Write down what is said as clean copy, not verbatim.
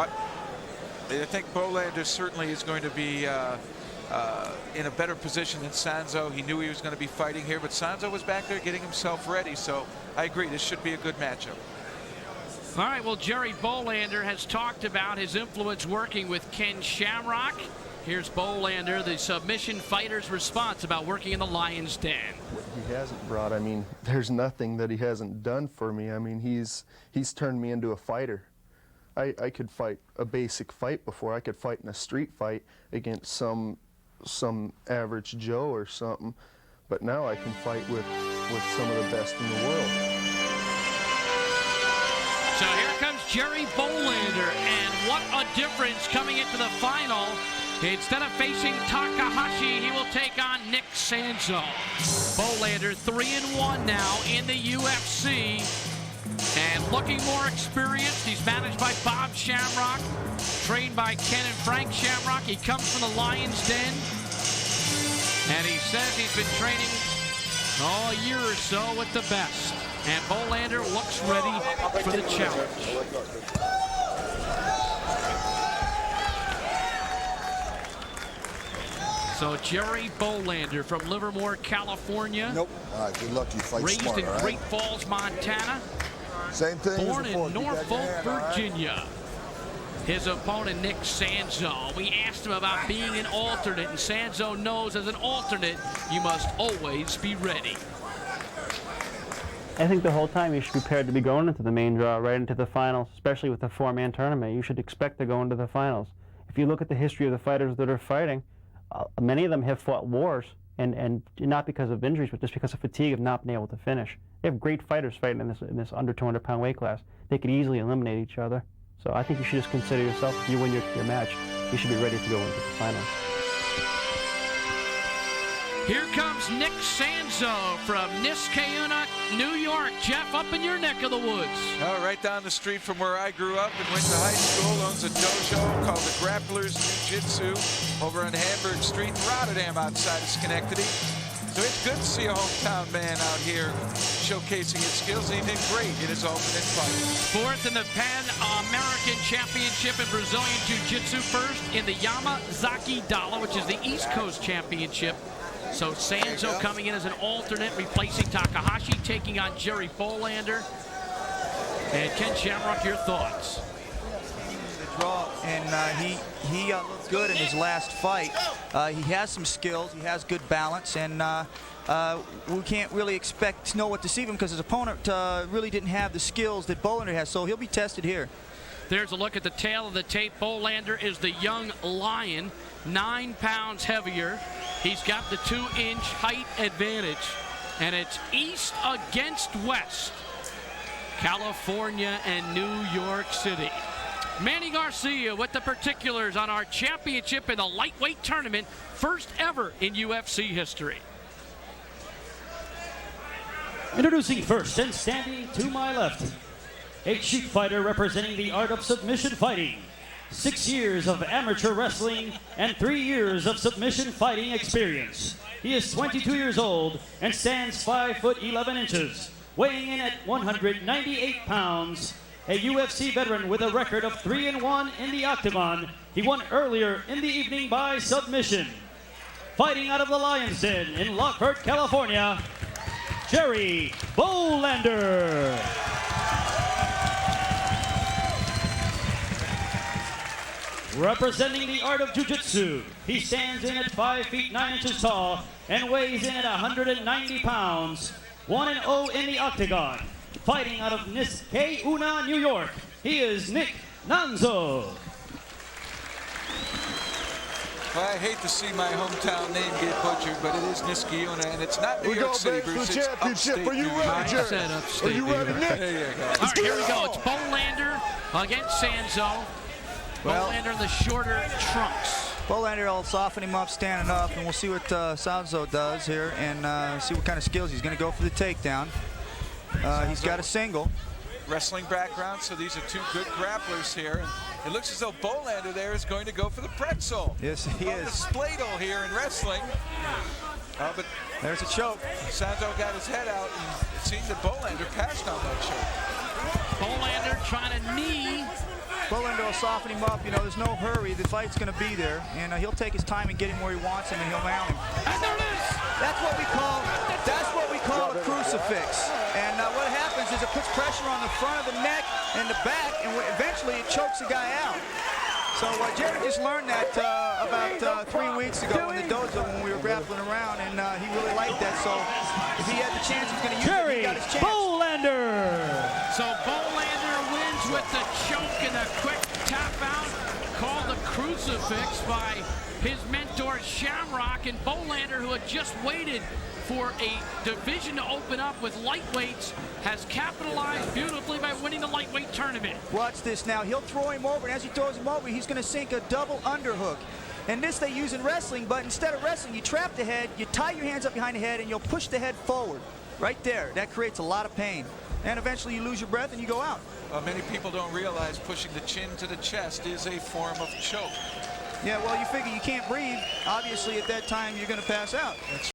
I think Bohlander certainly is going to be in a better position than Sanzo. He knew he was going to be fighting here, but Sanzo was back there getting himself ready. So I agree, this should be a good matchup. All right, well, Jerry Bohlander has talked about his influence working with Ken Shamrock. Here's Bohlander, the submission fighter's response about working in the Lion's Den. What he hasn't brought, I mean, there's nothing that he hasn't done for me. I mean, he's turned me into a fighter. I could fight a basic fight before. I could fight in a street fight against some average Joe or something, but now I can fight with some of the best in the world. So here comes Jerry Bohlander, and what a difference coming into the final. Instead of facing Takahashi, he will take on Nick Sanzo. Bohlander 3-1 now in the UFC, and looking more experienced. He's managed by Bob Shamrock, trained by Ken and Frank Shamrock. He comes from the Lion's Den, and he says he's been training a year or so with the best. And Bohlander looks ready for the challenge. So Jerry Bohlander from Livermore, California. Nope. All right, good luck. You fight raised smart, in Great Falls, Montana. Same thing. Born in Norfolk, Virginia. His opponent, Nick Sanzo. We asked him about being an alternate, and Sanzo knows as an alternate, you must always be ready. I think the whole time you should be prepared to be going into the main draw, right into the finals, especially with the four-man tournament. You should expect to go into the finals. If you look at the history of the fighters that are fighting, many of them have fought wars, and not because of injuries, but just because of fatigue of not being able to finish. They have great fighters fighting in this under 200-pound weight class. They could easily eliminate each other. So I think you should just consider yourself, if you win your match, you should be ready to go into the finals. Here comes Nick Sanzo from Niskayuna, New York. Jeff, up in your neck of the woods. Oh, right down the street from where I grew up and went to high school. Owns a dojo called the Grapplers Jiu-Jitsu over on Hamburg Street in Rotterdam outside of Schenectady. So it's good to see a hometown man out here showcasing his skills. He did great in his alternate fight. Fourth in the Pan-American Championship in Brazilian Jiu-Jitsu. First in the Yamazaki Dala, which is the East Coast Championship. So Sanzo coming in as an alternate, replacing Takahashi, taking on Jerry Bohlander. And Ken Shamrock, your thoughts? The draw, and he looked good in his last fight. He has some skills, he has good balance, and we can't really expect to know what to see him because his opponent really didn't have the skills that Bohlander has, so he'll be tested here. There's a look at the tail of the tape. Bohlander is the young lion, 9 pounds heavier. He's got the 2-inch height advantage, and it's east against west, California and New York City. Manny Garcia with the particulars on our championship in the lightweight tournament, first ever in UFC history. Introducing first and standing to my left, a shoot fighter representing the art of submission fighting. 6 years of amateur wrestling and 3 years of submission fighting experience. He is 22 years old and stands 5 foot 11 inches, weighing in at 198 pounds. A UFC veteran with a record of 3-1 in the octagon. He won earlier in the evening by submission. Fighting out of the Lion's Den in Lockport, California, Jerry Bohlander. Representing the art of jiu-jitsu, he stands in at 5 feet 9 inches tall and weighs in at 190 pounds. 1-0 in the octagon. Fighting out of Niskayuna, New York, he is Nick Sanzo. Well, I hate to see my hometown name get butchered, but it is Niskayuna, and it's not New York City, Bruce. It's upstate. Are you ready, Jerry? Are you ready, Nick? There you go. All right, here we go. It's Bohlander against Sanzo. Bohlander in the shorter trunks. Bohlander will soften him up, standing up, and we'll see what Sanzo does here and see what kind of skills he's going to go for the takedown. He's got a single. Wrestling background, so these are two good grapplers here. And it looks as though Bohlander there is going to go for the pretzel. Yes, he is. The spladle here in wrestling. But there's a choke. Sanzo got his head out, and it seemed that Bohlander passed on that choke. Bohlander trying to knee. Bohlander will soften him up. You know, there's no hurry. The fight's going to be there, and he'll take his time and get him where he wants him, and he'll mount him. And there it is. That's what we call a crucifix. And what happens is it puts pressure on the front of the neck and the back, and eventually it chokes the guy out. So Jerry just learned that about 3 weeks ago in the dojo when we were grappling around, and he really liked that. So if he had the chance, he's going to use it. He got his chance. Bohlander. So Bohlander wins with the choke and a quick tap out, called a crucifix by his mentor Shamrock. And Bohlander, who had just waited for a division to open up with lightweights, has capitalized beautifully by winning the lightweight tournament. Watch this now. He'll throw him over, and as he throws him over, he's going to sink a double underhook. And this they use in wrestling, but instead of wrestling, you trap the head, you tie your hands up behind the head, and you'll push the head forward. Right there. That creates a lot of pain. And eventually you lose your breath and you go out. Many people don't realize pushing the chin to the chest is a form of choke. Yeah, well, you figure you can't breathe. Obviously, at that time, you're going to pass out. That's